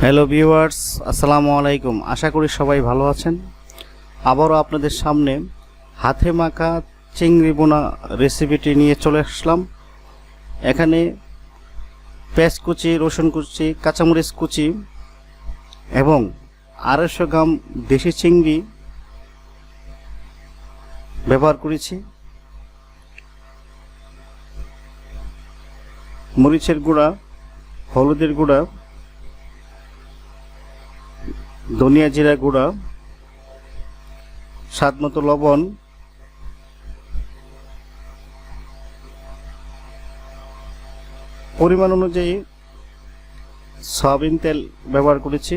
Hello viewers, আসসালামু আলাইকুম। আশা করি সবাই ভালো আছেন। আবারও আপনাদের সামনে হাতে মাখা চিংড়ি বোনা রেসিপিটি নিয়ে চলে আসলাম। এখানে পেঁয়াজ কুচি, রসুন কুচি, কাঁচামরিচ কুচি এবং 250 গ্রাম দেশি চিংড়ি ব্যবহার করেছি। মরিচের গুঁড়া, হলুদের গুঁড়া, ধনিয়া জিরা গুঁড়া, স্বাদমতো লবণ, পরিমাণ অনুযায়ী সয়াবিন তেল ব্যবহার করেছি।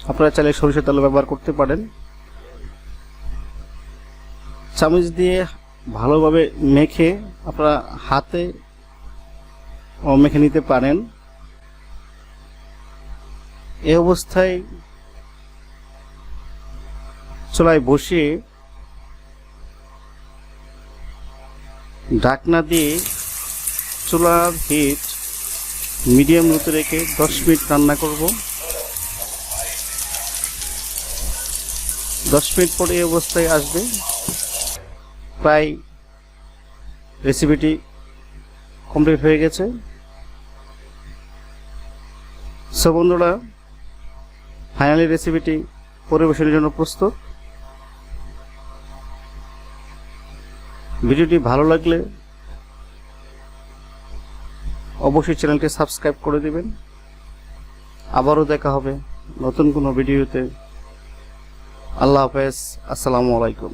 আপনারা চাইলে সরিষার তেল ব্যবহার করতে পারেন। চামচ দিয়ে ভালোভাবে মেখে আপনারা হাতে মেখে নিতে পারেন। এই অবস্থায় চুলায় বসিয়ে ঢাকনা দিয়ে চুলার হিট মিডিয়াম লোতে রেখে 10 মিনিট রান্না করব। 10 মিনিট পরে এই অবস্থায় আসবে। প্রায় রেসিপিটি কমপ্লিট হয়ে গেছে। সো বন্ধুরা, ফাইনালি রেসিপিটি পরিবেশনের জন্য প্রস্তুত। ভিডিওটি ভালো লাগলে অবশ্যই চ্যানেলটি সাবস্ক্রাইব করে দিবেন। আবারও দেখা হবে নতুন কোনো ভিডিওতে। আল্লাহ হাফেজ, আসসালামু আলাইকুম।